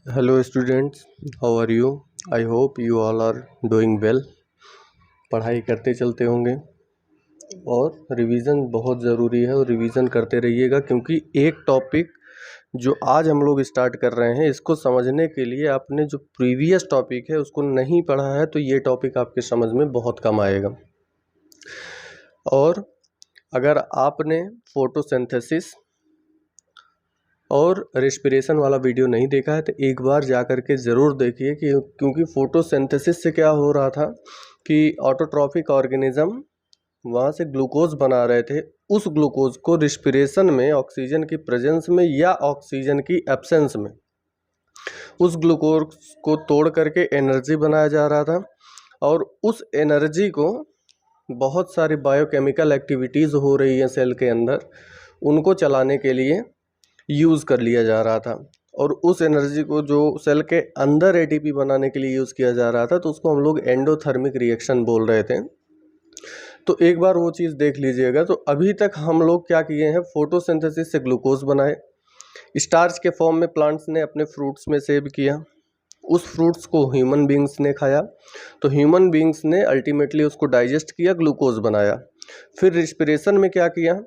Hello students, how are you? I hope you all are doing well. पढ़ाई करते चलते होंगे और रिवीजन बहुत ज़रूरी है और रिवीजन करते रहिएगा, क्योंकि एक टॉपिक जो आज हम लोग स्टार्ट कर रहे हैं इसको समझने के लिए आपने जो प्रीवियस टॉपिक है उसको नहीं पढ़ा है तो ये टॉपिक आपके समझ में बहुत कम आएगा। और अगर आपने फोटोसिंथेसिस और रेस्पिरेशन वाला वीडियो नहीं देखा है तो एक बार जा कर के ज़रूर देखिए कि क्योंकि फोटोसिंथेसिस से क्या हो रहा था कि ऑटोट्रॉफिक ऑर्गेनिज्म वहाँ से ग्लूकोज बना रहे थे। उस ग्लूकोज को रिस्पिरेशन में ऑक्सीजन की प्रेजेंस में या ऑक्सीजन की एब्सेंस में उस ग्लूकोज को तोड़ करके एनर्जी बनाया जा रहा था, और उस एनर्जी को बहुत सारी बायोकेमिकल एक्टिविटीज़ हो रही हैं सेल के अंदर, उनको चलाने के लिए यूज़ कर लिया जा रहा था। और उस एनर्जी को जो सेल के अंदर एटीपी बनाने के लिए यूज़ किया जा रहा था तो उसको हम लोग एंडोथर्मिक रिएक्शन बोल रहे थे। तो एक बार वो चीज़ देख लीजिएगा। तो अभी तक हम लोग क्या किए हैं, फोटोसिंथेसिस से ग्लूकोज बनाए, स्टार्च के फॉर्म में प्लांट्स ने अपने फ्रूट्स में सेव किया, उस फ्रूट्स को ह्यूमन बींग्स ने खाया, तो ह्यूमन बींग्स ने अल्टीमेटली उसको डाइजेस्ट किया, ग्लूकोज बनाया। फिर रिस्पिरेशन में क्या किया,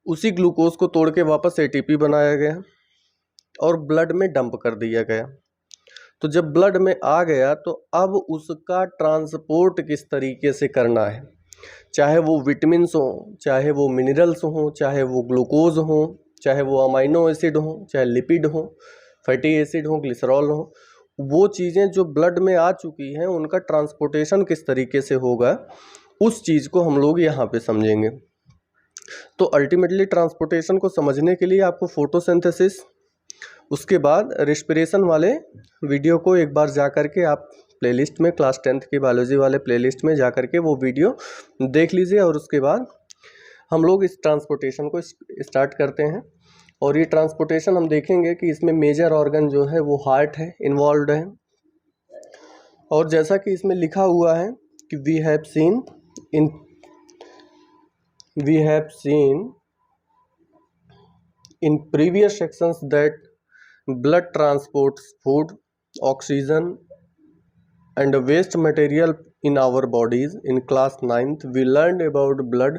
उसी ग्लूकोज को तोड़ के वापस एटीपी बनाया गया और ब्लड में डंप कर दिया गया। तो जब ब्लड में आ गया तो अब उसका ट्रांसपोर्ट किस तरीके से करना है, चाहे वो विटामिन्स हो, चाहे वो मिनरल्स हो, चाहे वो ग्लूकोज हो, चाहे वो अमाइनो एसिड हो, चाहे लिपिड हो, फैटी एसिड हो, ग्लिसरॉल हो, वो चीज़ें जो ब्लड में आ चुकी हैं उनका ट्रांसपोर्टेशन किस तरीके से होगा, उस चीज़ को हम लोग यहाँ पे समझेंगे। तो अल्टीमेटली ट्रांसपोर्टेशन को समझने के लिए आपको फोटोसिंथेसिस, उसके बाद रेस्पिरेशन वाले वीडियो को एक बार जा कर के आप प्लेलिस्ट में, क्लास 10th के बायोलॉजी वाले प्लेलिस्ट में जा कर के वो वीडियो देख लीजिए। और उसके बाद हम लोग इस ट्रांसपोर्टेशन को स्टार्ट करते हैं। और ये ट्रांसपोर्टेशन हम देखेंगे कि इसमें मेजर ऑर्गन जो है वो हार्ट है, इन्वॉल्व है। और जैसा कि इसमें लिखा हुआ है कि we have seen in previous sections that blood transports food, oxygen and waste material in our bodies. In class 9th we learned about blood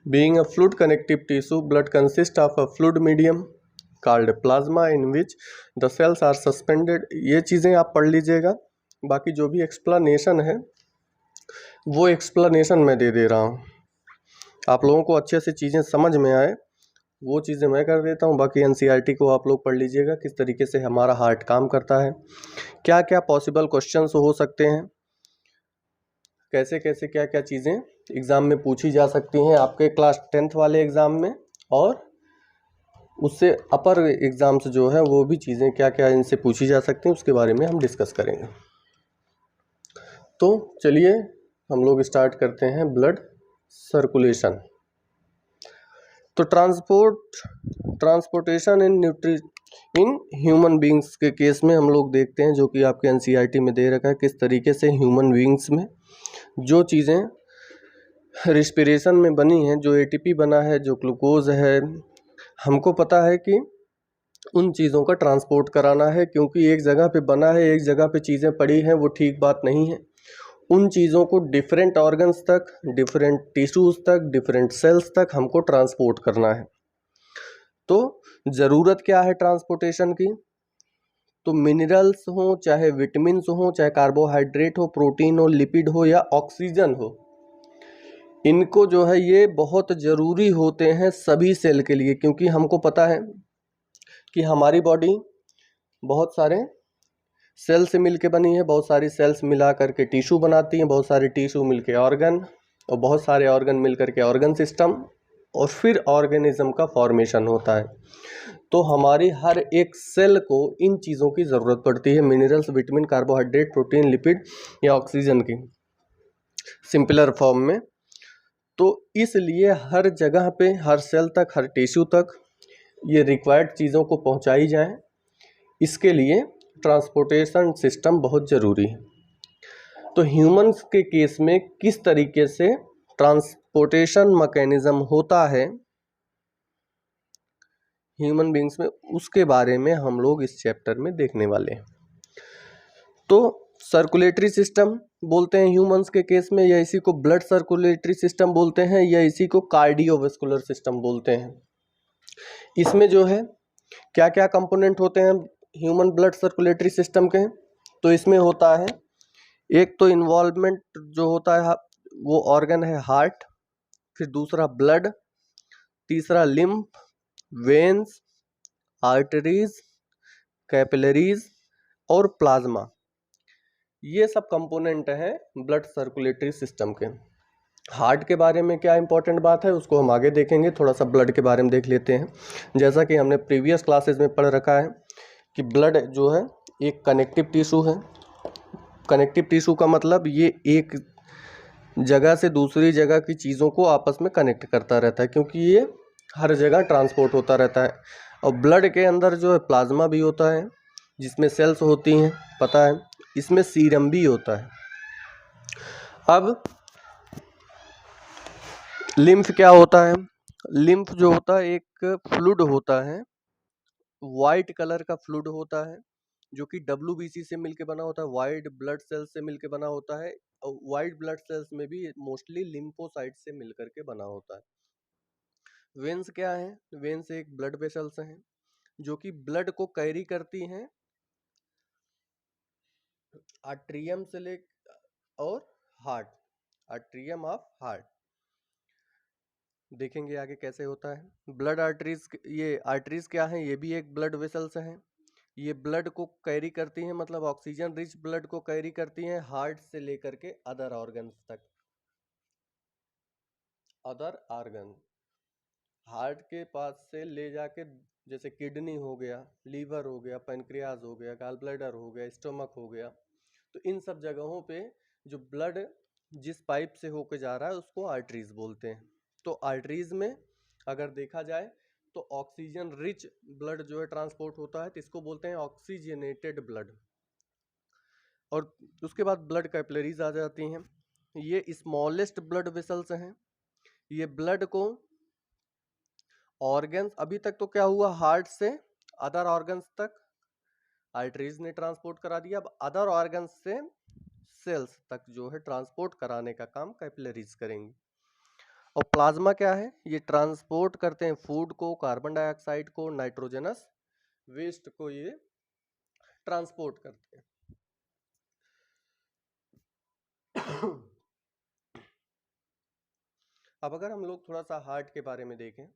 being a fluid connective tissue. Blood consists of a fluid medium called plasma in which the cells are suspended. ये चीज़ें आप पढ़ लीजिएगा। बाकी जो भी explanation है वो एक्सप्लेनेशन मैं दे दे रहा हूँ, आप लोगों को अच्छे से चीज़ें समझ में आए वो चीज़ें मैं कर देता हूँ। बाकी एनसीईआरटी को आप लोग पढ़ लीजिएगा, किस तरीके से हमारा हार्ट काम करता है, क्या क्या पॉसिबल क्वेश्चंस हो सकते हैं, कैसे कैसे क्या क्या चीज़ें एग्ज़ाम में पूछी जा सकती हैं आपके क्लास 10th वाले एग्ज़ाम में, और उससे अपर एग्ज़ाम्स जो है वो भी चीज़ें क्या क्या इनसे पूछी जा सकती हैं उसके बारे में हम डिस्कस करेंगे। तो चलिए हम लोग स्टार्ट करते हैं ब्लड सर्कुलेशन। तो ट्रांसपोर्टेशन इन ह्यूमन बींग्स के केस में हम लोग देखते हैं, जो कि आपके एनसीईआरटी में दे रखा है, किस तरीके से ह्यूमन बींग्स में जो चीज़ें रिस्पिरेशन में बनी हैं, जो एटीपी बना है, जो ग्लूकोज है, हमको पता है कि उन चीज़ों का ट्रांसपोर्ट कराना है, क्योंकि एक जगह पे बना है, एक जगह पे चीज़ें पड़ी हैं, वो ठीक बात नहीं है। उन चीज़ों को डिफरेंट ऑर्गन्स तक, डिफरेंट टिश्यूज़ तक, डिफरेंट सेल्स तक हमको ट्रांसपोर्ट करना है। तो ज़रूरत क्या है ट्रांसपोर्टेशन की, तो मिनरल्स हो, चाहे विटामिन्स हो, चाहे कार्बोहाइड्रेट हो, प्रोटीन हो, लिपिड हो या ऑक्सीजन हो, इनको जो है ये बहुत ज़रूरी होते हैं सभी सेल के लिए। क्योंकि हमको पता है कि हमारी बॉडी बहुत सारे सेल से मिलके बनी है, बहुत सारी सेल्स मिला करके टिश्यू बनाती हैं, बहुत सारे टिश्यू मिलके ऑर्गन, और बहुत सारे ऑर्गन मिल करके ऑर्गन सिस्टम, और फिर ऑर्गेनिज्म का फॉर्मेशन होता है। तो हमारी हर एक सेल को इन चीज़ों की ज़रूरत पड़ती है, minerals, vitamin, carbohydrate, protein, lipid या ऑक्सीजन की सिंपलर फॉर्म में। तो इसलिए हर जगह पे, हर सेल तक, हर टिश्यू तक ये रिक्वायर्ड चीज़ों को पहुंचाई जाए, इसके लिए ट्रांसपोर्टेशन सिस्टम बहुत ज़रूरी है। तो ह्यूमंस के केस में किस तरीके से ट्रांसपोर्टेशन मैकेनिज्म होता है, ह्यूमन बींग्स में, उसके बारे में हम लोग इस चैप्टर में देखने वाले हैं। तो सर्कुलेटरी सिस्टम बोलते हैं ह्यूमंस के केस में, या इसी को ब्लड सर्कुलेटरी सिस्टम बोलते हैं, या इसी को कार्डियोवैस्कुलर सिस्टम बोलते हैं। इसमें जो है क्या क्या कंपोनेंट होते हैं ह्यूमन ब्लड सर्कुलेटरी सिस्टम के, तो इसमें होता है एक तो इन्वॉल्वमेंट जो होता है वो ऑर्गन है हार्ट, फिर दूसरा ब्लड, तीसरा लिम्फ, वेन्स, आर्टरीज, कैपिलरीज और प्लाज्मा। ये सब कंपोनेंट हैं ब्लड सर्कुलेटरी सिस्टम के। हार्ट के बारे में क्या इंपॉर्टेंट बात है उसको हम आगे देखेंगे, थोड़ा सा ब्लड के बारे में देख लेते हैं। जैसा कि हमने प्रीवियस क्लासेस में पढ़ रखा है कि ब्लड जो है एक कनेक्टिव टिश्यू है। कनेक्टिव टिश्यू का मतलब ये एक जगह से दूसरी जगह की चीज़ों को आपस में कनेक्ट करता रहता है, क्योंकि ये हर जगह ट्रांसपोर्ट होता रहता है। और ब्लड के अंदर जो है प्लाज्मा भी होता है जिसमें सेल्स होती हैं, पता है, इसमें सीरम भी होता है। अब लिम्फ क्या होता है? लिम्फ जो होता है एक फ्लूइड होता है, वाइट कलर का फ्लूइड होता है, जो कि WBC से मिलके बना होता है, वाइट ब्लड सेल्स से मिलके बना होता है। और वाइट ब्लड सेल्स में भी मोस्टली लिम्फोसाइट से मिलकर के बना होता है। वेन्स क्या है? वेन्स एक ब्लड वेसल्स हैं जो कि ब्लड को कैरी करती हैं आर्ट्रियम से ले और हार्ट, आर्ट्रियम ऑफ हार्ट। देखेंगे आगे कैसे होता है। ब्लड आर्टरीज, ये आर्टरीज क्या है? ये भी एक ब्लड वेसल्स हैं। ये ब्लड को कैरी करती हैं, मतलब ऑक्सीजन रिच ब्लड को कैरी करती हैं हार्ट से लेकर के अदर ऑर्गन्स तक। अदर ऑर्गन हार्ट के पास से ले जाके, जैसे किडनी हो गया, लीवर हो गया, पैनक्रियाज हो गया, गॉल ब्लैडर हो गया, स्टोमक हो गया, तो इन सब जगहों पे जो ब्लड जिस पाइप से होके जा रहा है उसको आर्टरीज बोलते हैं। तो आर्टरीज में अगर देखा जाए तो ऑक्सीजन रिच ब्लड जो है ट्रांसपोर्ट होता है, तो इसको बोलते हैं ऑक्सीजनेटेड ब्लड। और उसके बाद ब्लड कैपिलरीज आ जाती हैं। ये स्मॉलेस्ट ब्लड वेसल्स हैं। ये ब्लड को ऑर्गन्स, अभी तक तो क्या हुआ, हार्ट से अदर ऑर्गन्स तक आर्टरीज ने ट्रांसपोर्ट करा दिया। अब अदर ऑर्गन्स से सेल्स तक जो है ट्रांसपोर्ट कराने का काम कैपिलरीज करेंगी। और प्लाज्मा क्या है? ये ट्रांसपोर्ट करते हैं फूड को, कार्बन डाइऑक्साइड को, नाइट्रोजनस वेस्ट को ये ट्रांसपोर्ट करते हैं। अब अगर हम लोग थोड़ा सा हार्ट के बारे में देखें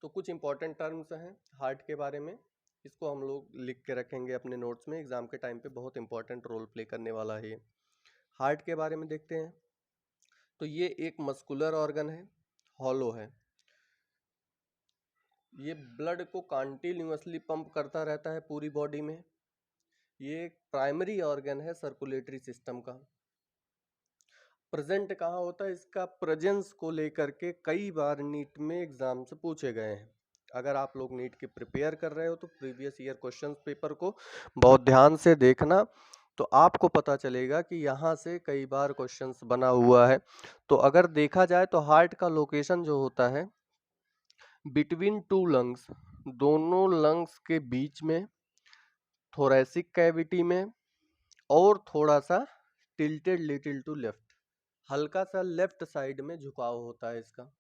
तो कुछ इंपॉर्टेंट टर्म्स हैं हार्ट के बारे में, इसको हम लोग लिख के रखेंगे अपने नोट्स में, एग्जाम के टाइम पे बहुत इंपॉर्टेंट रोल प्ले करने वाला है ये। हार्ट के बारे में देखते हैं तो ये एक मस्कुलर ऑर्गन है, हॉलो है। ये ब्लड को कंटिन्यूअसली पंप करता रहता है पूरी बॉडी में। ये एक प्राइमरी ऑर्गन है सर्कुलेटरी सिस्टम का। प्रेजेंट कहाँ होता है? इसका प्रेजेंस को लेकर के कई बार नीट में एग्जाम से पूछे गए हैं। अगर आप लोग नीट के प्रिपेयर कर रहे हो तो प्रीवियस ईयर क्वेश्चन पेपर को बहुत ध्यान से देखना, तो आपको पता चलेगा कि यहाँ से कई बार क्वेश्चंस बना हुआ है। तो अगर देखा जाए तो हार्ट का लोकेशन जो होता है बिटवीन टू लंग्स, दोनों लंग्स के बीच में, थोरैसिक कैविटी में, और थोड़ा सा टिल्टेड लिटिल टू लेफ्ट, हल्का सा लेफ्ट साइड में झुकाव होता है इसका।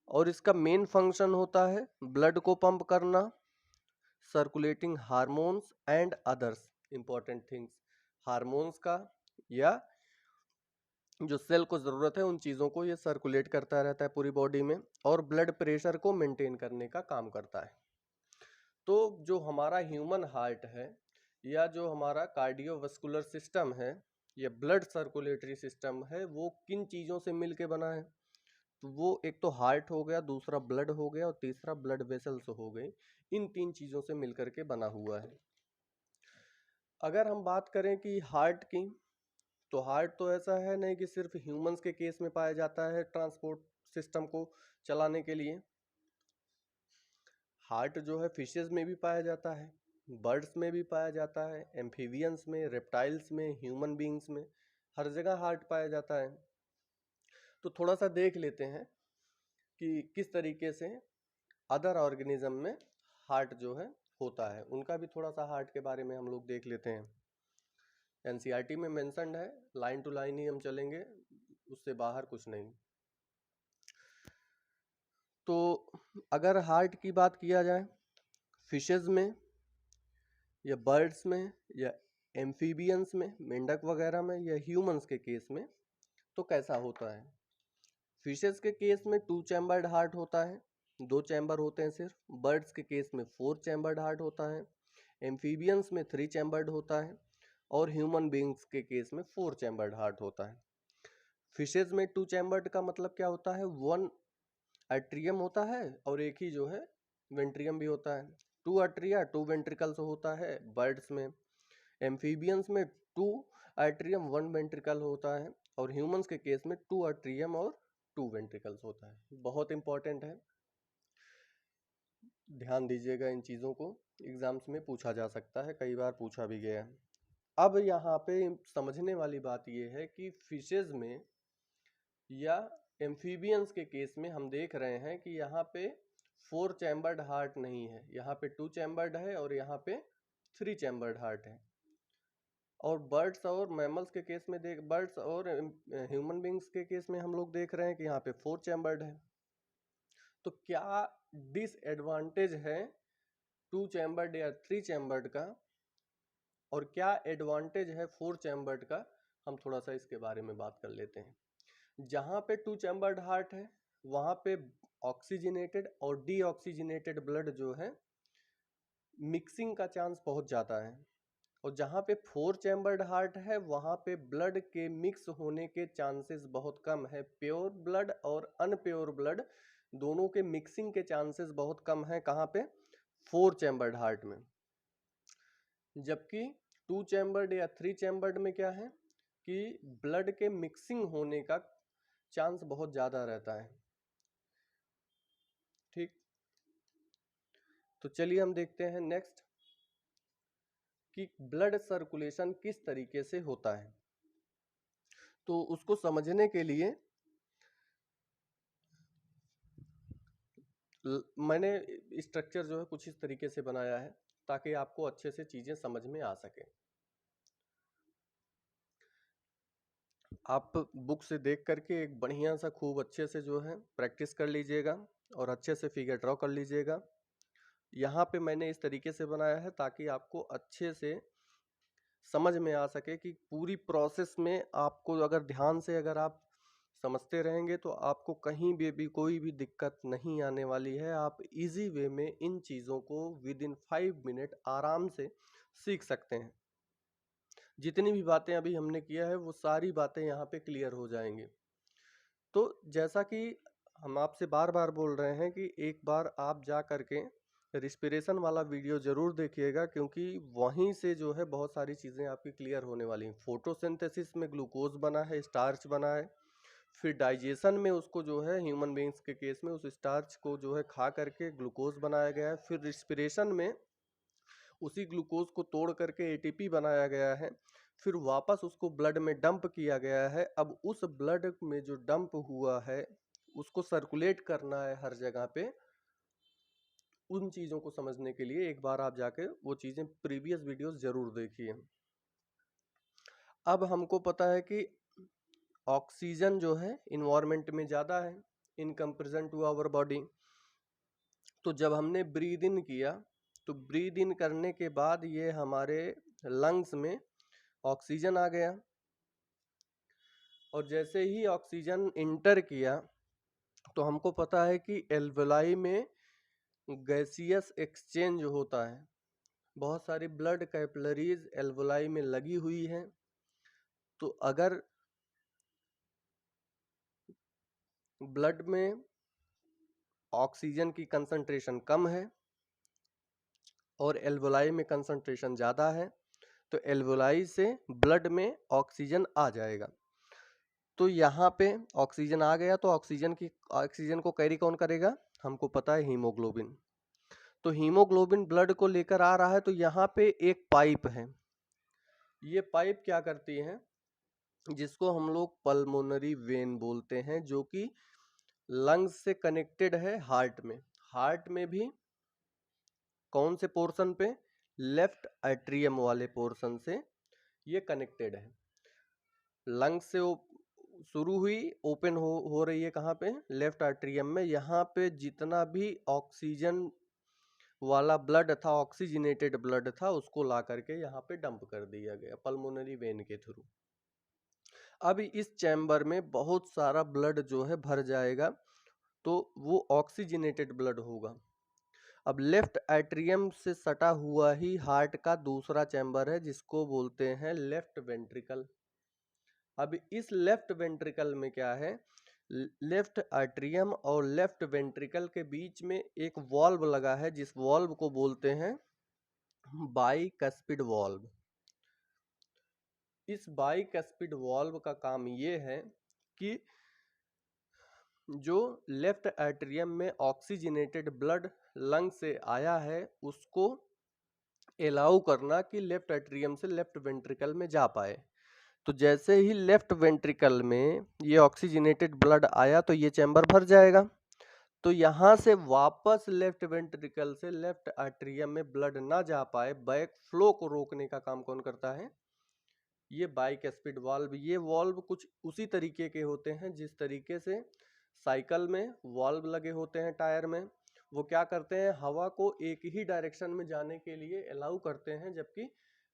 और इसका मेन फंक्शन होता है ब्लड को पंप करना, circulating hormones and others important things, hormones का या जो सेल को जरूरत है उन चीजों को ये सर्कुलेट करता रहता है पूरी बॉडी में, और ब्लड प्रेशर को मेंटेन करने का काम करता है। तो जो हमारा ह्यूमन हार्ट है या जो हमारा कार्डियोवास्कुलर सिस्टम है या ब्लड सर्कुलेटरी सिस्टम है, वो किन चीजों से मिलके बना है? तो वो एक तो हार्ट हो गया, दूसरा ब्लड हो गया, और तीसरा ब्लड वेसल्स हो गई। इन तीन चीजों से मिलकर के बना हुआ है। अगर हम बात करें कि हार्ट की, तो हार्ट तो ऐसा है नहीं कि सिर्फ ह्यूमंस के केस में पाया जाता है ट्रांसपोर्ट सिस्टम को चलाने के लिए। हार्ट जो है फिशेस में भी पाया जाता है, बर्ड्स में भी पाया जाता है, एम्फीबियंस में, रेप्टाइल्स में, ह्यूमन बींग्स में, हर जगह हार्ट पाया जाता है। तो थोड़ा सा देख लेते हैं कि किस तरीके से अदर ऑर्गेनिज्म में हार्ट जो है होता है, उनका भी थोड़ा सा हार्ट के बारे में हम लोग देख लेते हैं। एनसीईआरटी में मेंशन्ड है, लाइन टू लाइन ही हम चलेंगे, उससे बाहर कुछ नहीं। तो अगर हार्ट की बात किया जाए फिशेज में या बर्ड्स में या एम्फीबियंस में, मेंढक वगैरह में, या ह्यूमंस के केस में, तो कैसा होता है। फिशेस के केस में 2 चैम्बर्ड हार्ट होता है, 2 चैम्बर होते हैं सिर्फ। बर्ड्स के केस में 4 चैम्बर्ड हार्ट होता है, एम्फीबियंस में 3 चैम्बर्ड होता है, और ह्यूमन बींग्स के केस में 4 चैम्बर्ड हार्ट होता है। फिशेज में 2 चैम्बर्ड का मतलब क्या होता है, 1 एट्रियम होता है और एक ही जो है वेंट्रियम भी होता है। 2 अट्रिया 2 वेंट्रिकल्स होता है बर्ड्स में। एम्फीबियंस में 2 एट्रियम 1 वेंट्रिकल होता है, और ह्यूमंस के केस में 2 एट्रियम और 2 वेंट्रिकल्स होता है। बहुत इंपॉर्टेंट है, ध्यान दीजिएगा इन चीज़ों को, एग्जाम्स में पूछा जा सकता है, कई बार पूछा भी गया है। अब यहाँ पे समझने वाली बात यह है कि फिशेज में या एम्फीबियंस के केस में हम देख रहे हैं कि यहाँ पे 4 चैम्बर्ड हार्ट नहीं है, यहाँ पे 2 चैम्बर्ड है और यहाँ पे 3 चैम्बर्ड हार्ट है। और बर्ड्स और मैमल्स के केस में बर्ड्स और ह्यूमन बींग्स के केस में हम लोग देख रहे हैं कि यहाँ पे 4 चैम्बर्ड है। तो क्या डिसएडवांटेज है 2 चैम्बर्ड या 3 चैम्बर्ड का, और क्या एडवांटेज है 4 चैम्बर्ड का, हम थोड़ा सा इसके बारे में बात कर लेते हैं। जहाँ पे 2 चैम्बर्ड हार्ट है वहाँ पे ऑक्सीजनेटेड और डीऑक्सीजनेटेड ब्लड जो है मिक्सिंग का चांस बहुत ज़्यादा है, और जहाँ पे 4 चैम्बर्ड हार्ट है वहाँ पे ब्लड के मिक्स होने के चांसेस बहुत कम है। प्योर ब्लड और अनप्योर ब्लड दोनों के मिक्सिंग के चांसेस बहुत कम है। कहाँ पे, 4 चैम्बर्ड हार्ट में। जबकि 2 चैम्बर्ड या 3 चैम्बर्ड में क्या है कि ब्लड के मिक्सिंग होने का चांस बहुत ज़्यादा रहता है। ठीक, तो चलिए हम देखते हैं नेक्स्ट कि ब्लड सर्कुलेशन किस तरीके से होता है। तो उसको समझने के लिए मैंने स्ट्रक्चर जो है कुछ इस तरीके से बनाया है ताकि आपको अच्छे से चीज़ें समझ में आ सके। आप बुक से देख करके एक बढ़िया सा खूब अच्छे से जो है प्रैक्टिस कर लीजिएगा और अच्छे से फिगर ड्रॉ कर लीजिएगा। यहाँ पे मैंने इस तरीके से बनाया है ताकि आपको अच्छे से समझ में आ सके कि पूरी प्रोसेस में आपको अगर ध्यान से अगर आप समझते रहेंगे तो आपको कहीं भी कोई भी दिक्कत नहीं आने वाली है। आप इजी वे में इन चीज़ों को विद इन 5 मिनट आराम से सीख सकते हैं। जितनी भी बातें अभी हमने किया है वो सारी बातें यहाँ पे क्लियर हो जाएंगी। तो जैसा कि हम आपसे बार बार बोल रहे हैं कि एक बार आप जा करके रिस्पिरेशन वाला वीडियो ज़रूर देखिएगा, क्योंकि वहीं से जो है बहुत सारी चीज़ें आपकी क्लियर होने वाली हैं। फोटोसिंथेसिस में ग्लूकोज बना है, स्टार्च बना है, फिर डाइजेशन में उसको जो है ह्यूमन बींग्स के केस में उस स्टार्च को जो है खा करके ग्लूकोज बनाया गया है। फिर रिस्पिरेशन में उसी ग्लूकोज को तोड़ करके एटीपी बनाया गया है, फिर वापस उसको ब्लड में डंप किया गया है। अब उस ब्लड में जो डंप हुआ है उसको सर्कुलेट करना है हर जगह पे। उन चीज़ों को समझने के लिए एक बार आप जाके वो चीज़ें प्रीवियस वीडियोस जरूर देखिए। अब हमको पता है कि ऑक्सीजन जो है इन्वायरमेंट में ज़्यादा है in comparison to our body. तो जब हमने ब्रीद इन किया तो ब्रीद इन करने के बाद ये हमारे लंग्स में ऑक्सीजन आ गया, और जैसे ही ऑक्सीजन इंटर किया तो हमको पता है कि एल्वेलाई में गैसियस एक्सचेंज होता है। बहुत सारी ब्लड कैपिलरीज एल्वेलाई में लगी हुई हैं। तो अगर ब्लड में ऑक्सीजन की कंसंट्रेशन कम है और एल्वेलाई में कंसंट्रेशन ज़्यादा है तो एल्वेलाई से ब्लड में ऑक्सीजन आ जाएगा। तो यहाँ पे ऑक्सीजन आ गया तो ऑक्सीजन को कैरी कौन करेगा, हमको पता है हीमोग्लोबिन। तो हीमोग्लोबिन ब्लड को लेकर आ रहा है। तो यहाँ पे एक पाइप है, ये पाइप क्या करती है, जिसको हम लोग पल्मोनरी वेन बोलते हैं, जो कि लंग्स से कनेक्टेड है हार्ट में। हार्ट में भी कौन से पोर्शन पे, लेफ्ट एट्रियम वाले पोर्शन से ये कनेक्टेड है। लंग्स से शुरू हुई, ओपन हो रही है कहाँ पे, लेफ्ट एट्रियम में। यहाँ पे जितना भी ऑक्सीजन वाला ब्लड था, ऑक्सीजनेटेड ब्लड था, उसको ला करके यहाँ पे डंप कर दिया गया पल्मोनरी वेन के थ्रू। अब इस चैम्बर में बहुत सारा ब्लड जो है भर जाएगा, तो वो ऑक्सीजनेटेड ब्लड होगा। अब लेफ्ट एट्रियम से सटा हुआ ही हार्ट का दूसरा चैम्बर है, जिसको बोलते हैं लेफ्ट वेंट्रिकल। अब इस लेफ्ट वेंट्रिकल में क्या है, लेफ्ट एट्रियम और लेफ्ट वेंट्रिकल के बीच में एक वॉल्व लगा है, जिस वॉल्व को बोलते हैं बाइकस्पिड वॉल्व। इस बाइकस्पिड वॉल्व का काम ये है कि जो लेफ्ट एट्रियम में ऑक्सीजनेटेड ब्लड लंग से आया है, उसको अलाउ करना कि लेफ्ट एट्रियम से लेफ्ट वेंट्रिकल में जा पाए। तो जैसे ही लेफ्ट वेंट्रिकल में ये ऑक्सीजनेटेड ब्लड आया तो ये चैम्बर भर जाएगा। तो यहाँ से वापस लेफ्ट वेंट्रिकल से लेफ्ट एट्रियम में ब्लड ना जा पाए, बैक फ्लो को रोकने का काम कौन करता है, ये बाइकस्पिड वाल्व। ये वाल्व कुछ उसी तरीके के होते हैं जिस तरीके से साइकिल में वाल्व लगे होते हैं टायर में। वो क्या करते हैं, हवा को एक ही डायरेक्शन में जाने के लिए अलाउ करते हैं, जबकि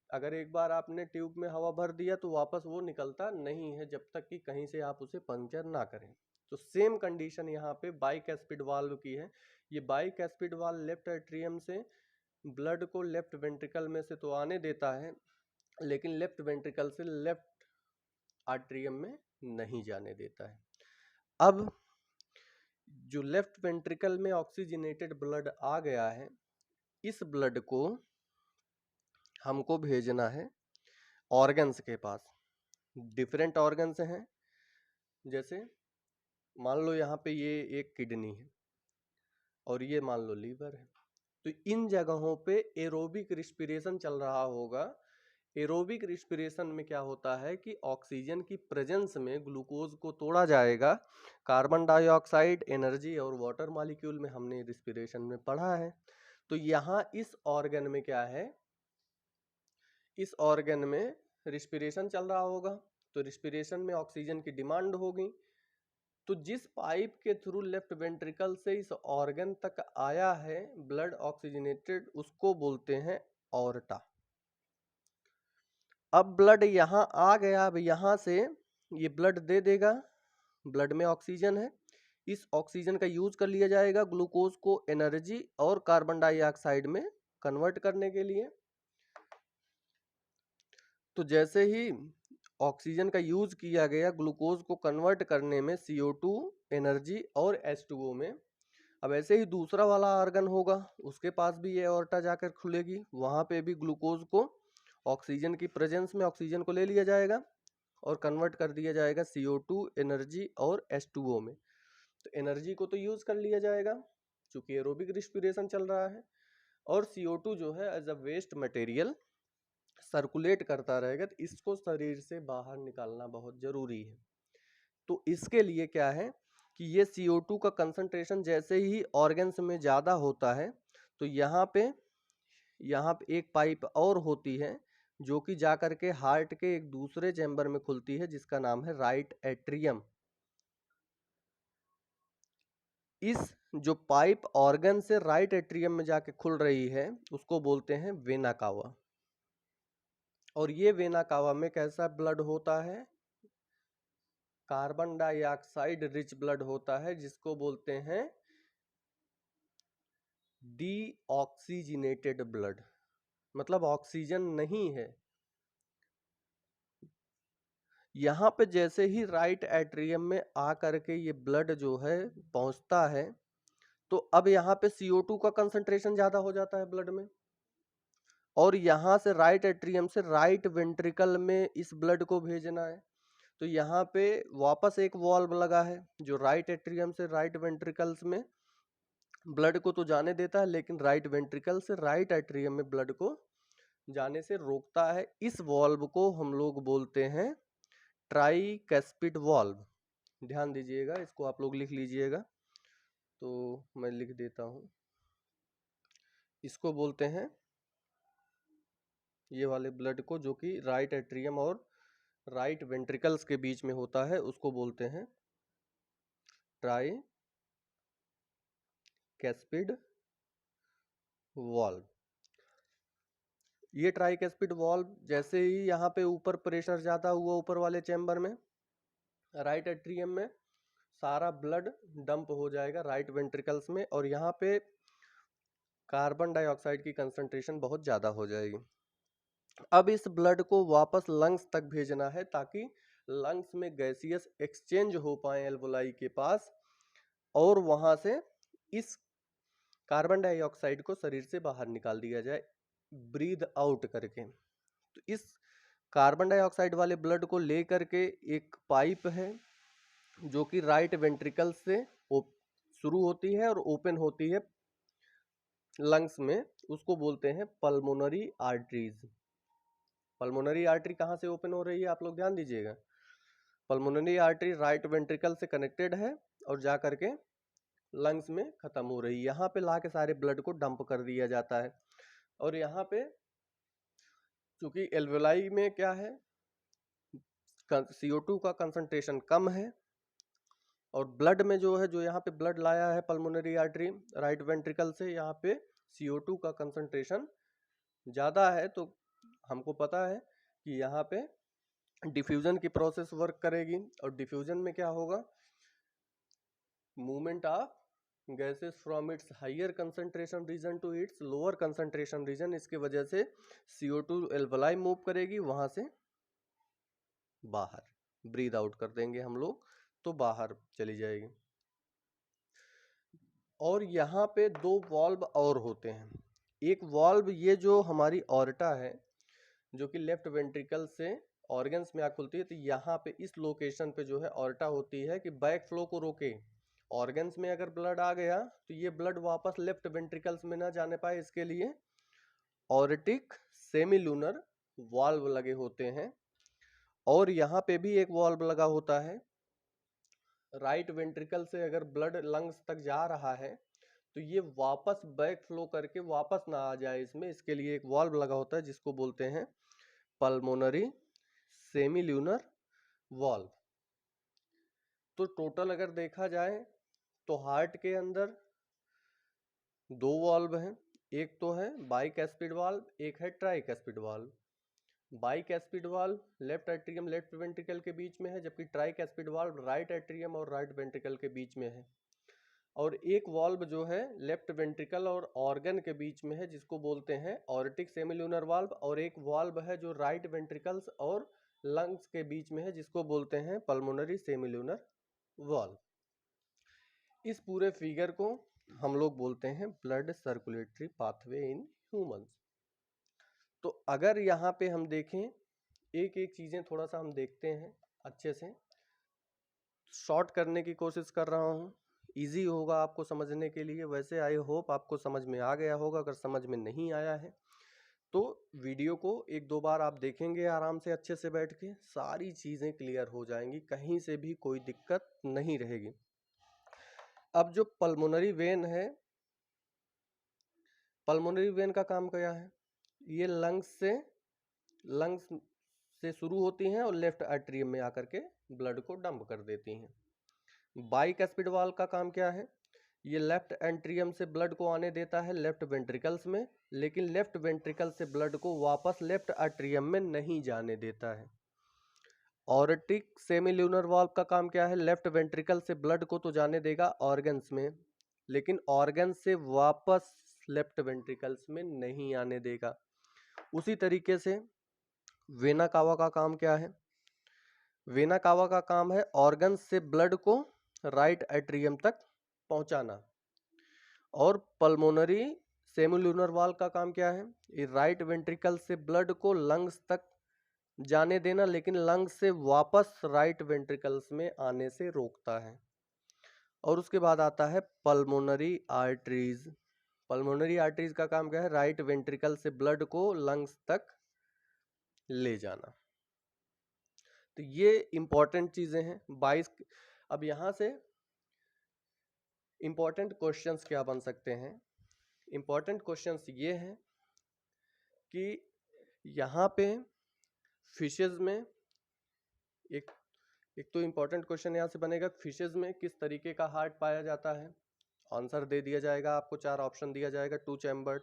अगर एक बार आपने ट्यूब में हवा भर दिया तो वापस वो निकलता नहीं है जब तक कि कहीं से आप उसे पंचर ना करें। तो सेम कंडीशन यहाँ पे बाइकस्पिड वाल्व की है। ये बाइकस्पिड वाल्व लेफ्ट एट्रियम से ब्लड को लेफ्ट वेंट्रिकल में से तो आने देता है, लेकिन लेफ्ट वेंट्रिकल से लेफ्ट एट्रियम में नहीं जाने देता है। अब जो लेफ्ट वेंट्रिकल में ऑक्सीजनेटेड ब्लड आ गया है, इस ब्लड को हमको भेजना है ऑर्गन्स के पास। डिफरेंट ऑर्गन्स हैं, जैसे मान लो यहाँ पे ये एक किडनी है और ये मान लो लीवर है। तो इन जगहों पे एरोबिक रिस्पिरेशन चल रहा होगा। एरोबिक रिस्पिरेशन में क्या होता है कि ऑक्सीजन की प्रेजेंस में ग्लूकोज को तोड़ा जाएगा, कार्बन डाइऑक्साइड, एनर्जी और वाटर मॉलिक्यूल में हमने रिस्पिरेशन में पढ़ा है। तो यहाँ इस ऑर्गन में क्या है, इस ऑर्गन में रिस्पिरेशन चल रहा होगा, तो रिस्पिरेशन में ऑक्सीजन की डिमांड होगी। तो जिस पाइप के थ्रू लेफ्ट वेंट्रिकल से इस ऑर्गन तक आया है ब्लड ऑक्सीजनेटेड, उसको बोलते हैं ऑर्टा। अब ब्लड यहाँ आ गया, अब यहाँ से ये ब्लड दे देगा, ब्लड में ऑक्सीजन है, इस ऑक्सीजन का यूज कर लिया जाएगा ग्लूकोज को एनर्जी और कार्बन डाइऑक्साइड में कन्वर्ट करने के लिए। तो जैसे ही ऑक्सीजन का यूज किया गया ग्लूकोज को कन्वर्ट करने में, CO2 एनर्जी और H2O में, अब ऐसे ही दूसरा वाला ऑर्गन होगा, उसके पास भी ये ऑर्टा जाकर खुलेगी, वहां पे भी ग्लूकोज को ऑक्सीजन की प्रेजेंस में ऑक्सीजन को ले लिया जाएगा और कन्वर्ट कर दिया जाएगा CO2 एनर्जी और H2O में। तो एनर्जी को तो यूज कर लिया जाएगा क्योंकि एरोबिक रिस्पिरेशन चल रहा है, और CO2 जो है as a waste material circulate करता रहेगा, तो इसको शरीर से बाहर निकालना बहुत जरूरी है। तो इसके लिए क्या है कि ये CO2 का कंसंट्रेशन जैसे ही ऑर्गन्स में ज़्यादा होता है, तो यहाँ पे एक पाइप और होती है जो कि जा करके हार्ट के एक दूसरे चैम्बर में खुलती है, जिसका नाम है राइट एट्रियम। इस जो पाइप ऑर्गन से राइट एट्रियम में जाके खुल रही है उसको बोलते हैं वेना कावा। और ये वेना कावा में कैसा ब्लड होता है, कार्बन डाइऑक्साइड रिच ब्लड होता है, जिसको बोलते हैं डीऑक्सीजनेटेड ब्लड, मतलब ऑक्सीजन नहीं है। यहाँ पे जैसे ही राइट एट्रियम में आ करके ये ब्लड जो है पहुंचता है, तो अब यहाँ पे CO2 का कंसंट्रेशन ज्यादा हो जाता है ब्लड में, और यहाँ से राइट एट्रियम से राइट वेंट्रिकल में इस ब्लड को भेजना है। तो यहाँ पे वापस एक वॉल्व लगा है जो राइट एट्रियम से राइट वेंट्रिकल्स में ब्लड को तो जाने देता है, लेकिन राइट वेंट्रिकल से राइट एट्रियम में ब्लड को जाने से रोकता है। इस वॉल्व को हम लोग बोलते हैं ट्राइकस्पिड वॉल्व। ध्यान दीजिएगा, इसको आप लोग लिख लीजिएगा, तो मैं लिख देता हूँ, इसको बोलते हैं, ये वाले ब्लड को जो कि राइट एट्रियम और राइट वेंट्रिकल्स के बीच में होता है, उसको बोलते हैं ट्राई कैस्पिड वॉल्व। ये ट्राइकैस्पिड वॉल्व जैसे ही यहाँ पे ऊपर प्रेशर जाता हुआ ऊपर वाले चैम्बर में, राइट एट्रियम में सारा ब्लड डंप हो जाएगा राइट वेंट्रिकल्स में, और यहाँ पे कार्बन डाइऑक्साइड की कंसंट्रेशन बहुत ज़्यादा हो जाएगी। अब इस ब्लड को वापस लंग्स तक भेजना है ताकि लंग्स में गैसियस एक्सचेंज हो पाए एल्वोलाई के पास, और वहाँ से इस कार्बन डाइऑक्साइड को शरीर से बाहर निकाल दिया जाए ब्रीद आउट करके। तो इस कार्बन डाइऑक्साइड वाले ब्लड को ले करके एक पाइप है जो कि राइट वेंट्रिकल से शुरू होती है और ओपन होती है लंग्स में, उसको बोलते हैं पल्मोनरी आर्टरीज। पल्मोनरी आर्टरी कहाँ से ओपन हो रही है आप लोग ध्यान दीजिएगा। पल्मोनरी आर्टरी राइट वेंट्रिकल से कनेक्टेड है और जा करके लंग्स में खत्म हो रही है। यहाँ पे ला के सारे ब्लड को डंप कर दिया जाता है, और यहाँ पे चूंकि एल्वेलाई में क्या है, CO2 का कंसंट्रेशन कम है, और ब्लड में जो है, जो यहाँ पे ब्लड लाया है पल्मोनरी आर्टरी राइट वेंट्रिकल से, यहाँ पे CO2 का कंसंट्रेशन ज़्यादा है, तो हमको पता है कि यहाँ पे डिफ्यूजन की प्रोसेस वर्क करेगी, और डिफ्यूजन में क्या होगा, movement of gases from its higher concentration region to its lower concentration region, इसके वजह से CO2 एल्वलाई मूव करेगी, वहां से बाहर ब्रीद आउट कर देंगे हम लोग, तो बाहर चली जाएगी। और यहाँ पे दो वाल्व और होते हैं। एक वाल्व ये जो हमारी ऑर्टा है, जो कि लेफ्ट वेंट्रिकल से ऑर्गन्स में आ खुलती है, तो यहाँ पे इस लोकेशन पे जो है ऑर्टा होती है कि बैक फ्लो को रोके। ऑर्गन्स में अगर ब्लड आ गया तो ये ब्लड वापस लेफ्ट वेंट्रिकल्स में ना जाने पाए, इसके लिए ऑर्टिक सेमीलूनर वाल्व लगे होते हैं। और यहाँ पे भी एक वाल्व लगा होता है, राइट वेंट्रिकल से अगर ब्लड लंग्स तक जा रहा है तो ये वापस बैक फ्लो करके वापस ना आ जाए इसमें, इसके लिए एक वाल्व लगा होता है जिसको बोलते हैं पल्मोनरी सेमील्यूनर वाल्व। तो टोटल अगर देखा जाए तो हार्ट के अंदर दो वाल्व हैं, एक तो है बाइकैस्पिड वाल्व, एक है tricuspid valve. Bicuspid valve left atrium left ventricle के बीच में है, जबकि ट्राइकैस्पिड वाल्व राइट एट्रियम और राइट वेंट्रिकल के बीच में है। और एक वाल्व जो है लेफ्ट वेंट्रिकल और ऑर्गन के बीच में है, जिसको बोलते हैं ऑर्टिक सेमील्यूनर वाल्व। और एक वाल्व है जो राइट वेंट्रिकल्स और लंग्स के बीच में है, जिसको बोलते हैं पल्मोनरी सेमील्यूनर वाल्व। इस पूरे फिगर को हम लोग बोलते हैं blood circulatory pathway in humans. तो अगर यहाँ पे हम देखें, एक एक चीजें थोड़ा सा हम देखते हैं अच्छे से, शॉर्ट करने की कोशिश कर रहा हूँ, इजी होगा आपको समझने के लिए। वैसे आई होप आपको समझ में आ गया होगा, अगर समझ में नहीं आया है तो वीडियो को एक दो बार आप देखेंगे आराम से अच्छे से बैठ के, सारी चीज़ें क्लियर हो जाएंगी, कहीं से भी कोई दिक्कत नहीं रहेगी। अब जो पल्मोनरी वेन है, पल्मोनरी वेन का काम क्या है, ये लंग्स से शुरू होती हैं और लेफ्ट एट्रियम में आकर के ब्लड को डंप कर देती हैं। बाइकैस्पिड वाल्व का काम क्या है, ये लेफ्ट एंट्रियम से ब्लड को आने देता है लेफ्ट वेंट्रिकल्स में, लेकिन लेफ्ट वेंट्रिकल से ब्लड को वापस लेफ्ट एट्रियम में नहीं जाने देता है। ऑर्टिक सेमील्यूनर वाल्व का काम क्या है, लेफ्ट वेंट्रिकल से ब्लड को तो जाने देगा ऑर्गन्स में, लेकिन ऑर्गन्स से वापस लेफ्ट वेंट्रिकल्स में नहीं आने देगा। उसी तरीके से वेना कावा का काम क्या है, वेना कावा का काम है ऑर्गन्स से ब्लड को राइट एट्रियम तक पहुंचाना। और पल्मोनरी सेमील्यूनर वाल्व का काम क्या है, ये राइट वेंट्रिकल से ब्लड को लंग्स तक जाने देना, लेकिन लंग्स से वापस राइट वेंट्रिकल्स में आने से रोकता है। और उसके बाद आता है पल्मोनरी आर्टरीज। पल्मोनरी आर्टरीज का काम क्या है, राइट वेंट्रिकल से ब्लड को लंग्स तक ले जाना। तो ये इंपॉर्टेंट चीजें हैं 22। अब यहां से इम्पॉर्टेंट क्वेश्चंस क्या बन सकते हैं? इम्पॉर्टेंट क्वेश्चंस ये हैं कि यहाँ पे फिशेज में एक एक तो इम्पॉर्टेंट क्वेश्चन यहाँ से बनेगा, फिशेज में किस तरीके का हार्ट पाया जाता है। आंसर दे दिया जाएगा आपको, 4 ऑप्शन दिया जाएगा, 2 चैम्बर्ड,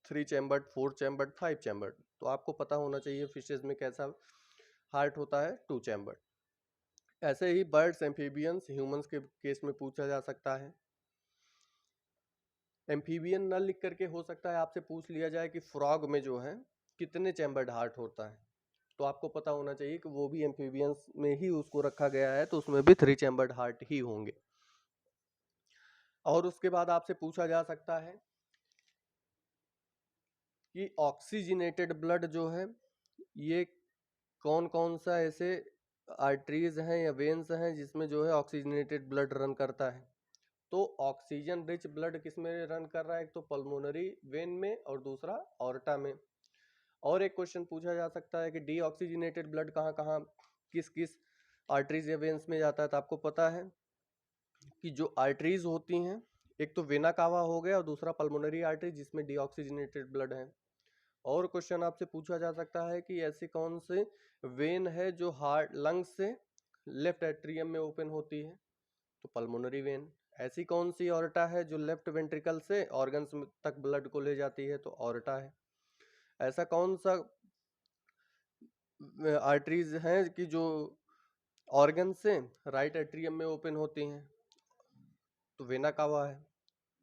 3 चैम्बर्ड, 4 चैम्बर्ड, 5 चैम्बर्ड। तो आपको पता होना चाहिए फिशेज में कैसा हार्ट होता है, 2 चैम्बर्ड। ऐसे ही बर्ड्स, एम्फीबियंस, ह्यूमंस के केस में पूछा जा सकता है। एम्फीबियन न लिख करके हो सकता है आपसे पूछ लिया जाए कि फ्रॉग में जो है कितने चैम्बर्ड हार्ट होता है, तो आपको पता होना चाहिए कि वो भी एम्फीबियंस में ही उसको रखा गया है, तो उसमें भी 3 चैम्बर्ड हार्ट ही होंगे। और उसके बाद आपसे पूछा जा सकता है कि ऑक्सीजनेटेड ब्लड जो है ये कौन कौन सा ऐसे आर्टरीज हैं या वेन्स हैं जिसमें जो है ऑक्सीजनेटेड ब्लड रन करता है। तो ऑक्सीजन रिच ब्लड किस में रन कर रहा है? एक तो पल्मोनरी वेन में और दूसरा ऑर्टा में। और एक क्वेश्चन पूछा जा सकता है कि डीऑक्सीजनेटेड ब्लड कहाँ कहाँ किस किस आर्टरीज या वेन्स में जाता है। तो आपको पता है कि जो आर्टरीज होती हैं, एक तो वेना कावा हो गया और दूसरा पल्मोनरी आर्टरी जिसमें डीऑक्सीजनेटेड ब्लड है। और क्वेश्चन आपसे पूछा जा सकता है कि ऐसी कौन से वेन है जो हार्ट लंग्स से लेफ्ट एट्रियम में ओपन होती है, तो पल्मोनरी वेन। ऐसी कौन सी ऑर्टा है जो लेफ्ट वेंट्रिकल से ऑर्गन्स तक ब्लड को ले जाती है, तो ऑर्टा है। ऐसा कौन सा आर्टरीज हैं कि जो ऑर्गन से राइट एट्रियम में ओपन होती हैं, तो वेना कावा है।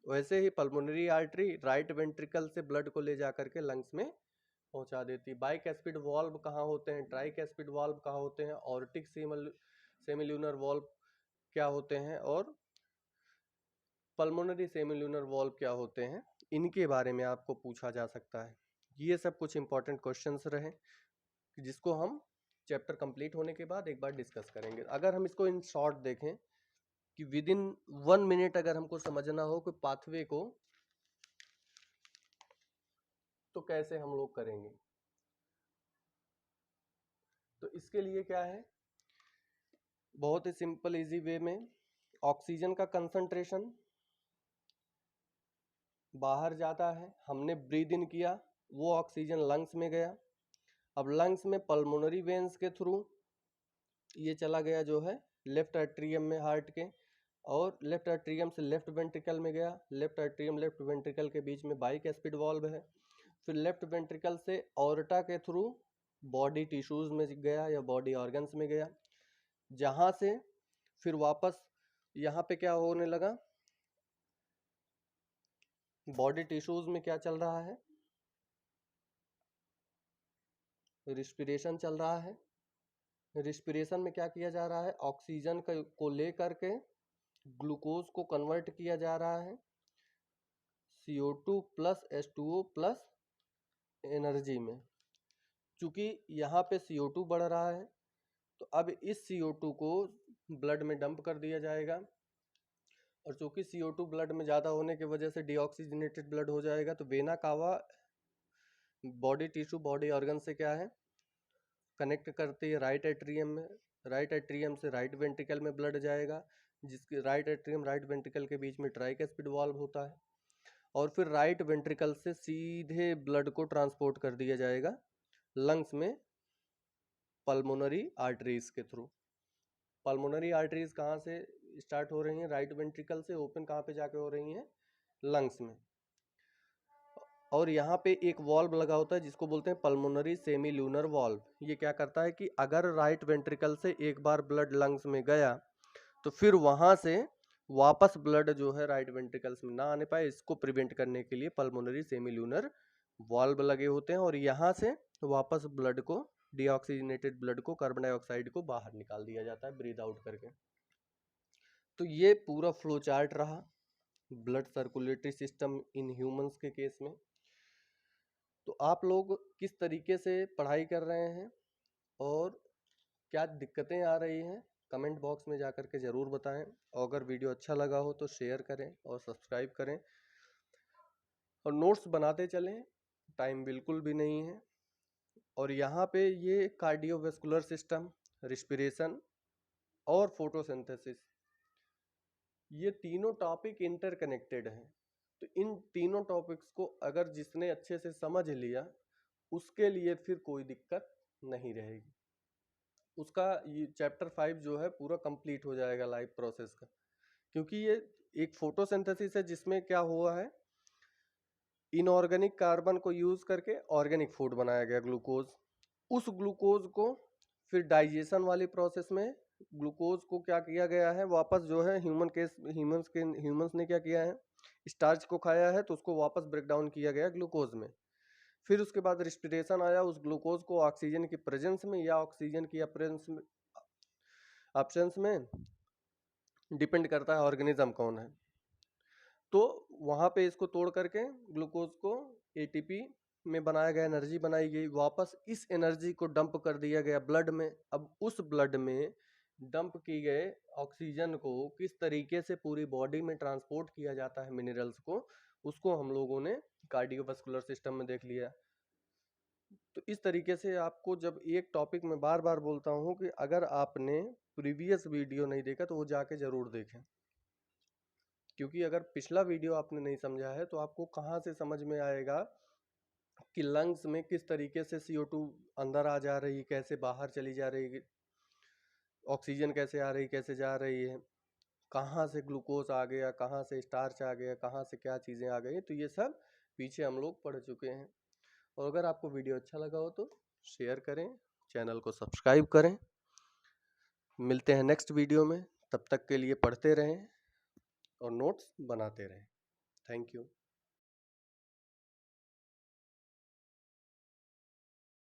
वैसे ही पल्मोनरी आर्टरी राइट वेंट्रिकल से ब्लड को ले जा करके लंग्स में पहुंचा देती है। बाइकैस्पिड वॉल्व कहाँ होते हैं, ट्राइकैस्पिड वॉल्व कहाँ होते हैं, ऑर्टिक सेमिल्यूनर वॉल्व क्या होते हैं और पल्मोनरी सेमिल्यूनर वॉल्व क्या होते हैं, इनके बारे में आपको पूछा जा सकता है। ये सब कुछ इंपॉर्टेंट क्वेश्चंस रहे जिसको हम चैप्टर कंप्लीट होने के बाद एक बार डिस्कस करेंगे। अगर हम इसको इन शॉर्ट देखें कि विद इन 1 मिनट अगर हमको समझना हो कि पाथवे को, तो कैसे हम लोग करेंगे। तो इसके लिए क्या है, बहुत ही सिंपल इजी वे में ऑक्सीजन का कंसंट्रेशन बाहर जाता है, हमने ब्रीद इन किया, वो ऑक्सीजन लंग्स में गया। अब लंग्स में पल्मोनरी वेन्स के थ्रू ये चला गया जो है लेफ्ट एट्रियम में हार्ट के, और लेफ्ट एट्रियम से लेफ्ट वेंट्रिकल में गया। लेफ्ट एट्रियम लेफ्ट वेंट्रिकल के बीच में बाइकैस्पिड वॉल्व है। फिर लेफ्ट वेंट्रिकल से ऑर्टा के थ्रू बॉडी टिश्यूज में गया या बॉडी ऑर्गन्स में गया, जहां से फिर वापस यहाँ पे क्या होने लगा, बॉडी टिश्यूज में क्या चल रहा है, रिस्पिरेशन चल रहा है। रिस्पिरेशन में क्या किया जा रहा है, ऑक्सीजन को लेकर के ग्लूकोज को कन्वर्ट किया जा रहा है CO2 plus H2O plus energy में। चूंकि यहाँ पे CO2 बढ़ रहा है, तो अब इस CO2 को ब्लड में डंप कर दिया जाएगा, और चूंकि CO2 ब्लड में ज़्यादा होने की वजह से डीऑक्सीजनेटेड ब्लड हो जाएगा। तो vena cava body tissue body organ से क्या है, कनेक्ट करती है राइट एट्रियम में। राइट एट्रियम से राइट वेंट्रिकल में ब्लड जाएगा, जिसके राइट एट्रियम राइट वेंट्रिकल के बीच में ट्राइकैस्पिड वाल्व होता है, और फिर राइट वेंट्रिकल से सीधे ब्लड को ट्रांसपोर्ट कर दिया जाएगा लंग्स में पल्मोनरी आर्टरीज के थ्रू। पल्मोनरी आर्टरीज कहाँ से स्टार्ट हो रही हैं, राइट वेंट्रिकल से, ओपन कहाँ पे जाके हो रही हैं, लंग्स में। और यहाँ पे एक वॉल्व लगा होता है जिसको बोलते हैं पल्मोनरी सेमील्यूनर वॉल्व। ये क्या करता है कि अगर राइट वेंट्रिकल से एक बार ब्लड लंग्स में गया, तो फिर वहां से वापस ब्लड जो है राइट वेंट्रिकल्स में ना आने पाए, इसको प्रिवेंट करने के लिए पल्मोनरी सेमील्यूनर वॉल्व लगे होते हैं, और यहाँ से वापस ब्लड को, डीऑक्सीजनेटेड ब्लड को, कार्बन डाइऑक्साइड को बाहर निकाल दिया जाता है ब्रीद आउट करके। तो ये पूरा फ्लो चार्ट रहा blood circulatory system in humans के केस में। तो आप लोग किस तरीके से पढ़ाई कर रहे हैं और क्या दिक्कतें आ रही हैं, कमेंट बॉक्स में जा कर के ज़रूर बताएं। और अगर वीडियो अच्छा लगा हो तो शेयर करें और सब्सक्राइब करें, और नोट्स बनाते चलें, टाइम बिल्कुल भी नहीं है। और यहाँ पे ये कार्डियोवैस्कुलर सिस्टम, रिस्पिरेशन और फोटोसिंथेसिस ये तीनों टॉपिक इंटरकनेक्टेड हैं। तो इन तीनों टॉपिक्स को अगर जिसने अच्छे से समझ लिया उसके लिए फिर कोई दिक्कत नहीं रहेगी, उसका ये चैप्टर 5 जो है पूरा कंप्लीट हो जाएगा लाइफ प्रोसेस का। क्योंकि ये एक फोटोसिंथेसिस है जिसमें क्या हुआ है, इनऑर्गेनिक कार्बन को यूज करके ऑर्गेनिक फूड बनाया गया ग्लूकोज। उस ग्लूकोज को फिर डाइजेशन वाली प्रोसेस में ग्लूकोज को क्या किया गया है, वापस जो है ह्यूमंस ने क्या किया है, स्टार्च को खाया है तो उसको वापस ब्रेक डाउन किया गया ग्लूकोज में। फिर उसके बाद रेस्पिरेशन आया, उस ग्लूकोज को ऑक्सीजन की प्रेजेंस में या ऑक्सीजन की एब्सेंस में, डिपेंड करता है ऑर्गेनिज्म कौन है। तो वहाँ पे इसको तोड़ करके ग्लूकोज को एटीपी में बनाया गया, एनर्जी बनाई गई, वापस इस एनर्जी को डंप कर दिया गया ब्लड में। अब उस ब्लड में डंप की गए ऑक्सीजन को किस तरीके से पूरी बॉडी में ट्रांसपोर्ट किया जाता है मिनरल्स को, उसको हम लोगों ने कार्डियोवास्कुलर सिस्टम में देख लिया। तो इस तरीके से आपको, जब एक टॉपिक में बार बार बोलता हूँ कि अगर आपने प्रीवियस वीडियो नहीं देखा तो वो जाके जरूर देखें, क्योंकि अगर पिछला वीडियो आपने नहीं समझा है तो आपको कहाँ से समझ में आएगा कि लंग्स में किस तरीके से CO2 अंदर आ जा रही, कैसे बाहर चली जा रही, ऑक्सीजन कैसे आ रही कैसे जा रही है, कहाँ से ग्लूकोज आ गया, कहाँ से स्टार्च आ गया, कहाँ से क्या चीज़ें आ गई। तो ये सब पीछे हम लोग पढ़ चुके हैं। और अगर आपको वीडियो अच्छा लगा हो तो शेयर करें, चैनल को सब्सक्राइब करें। मिलते हैं नेक्स्ट वीडियो में, तब तक के लिए पढ़ते रहें और नोट्स बनाते रहें। Thank you.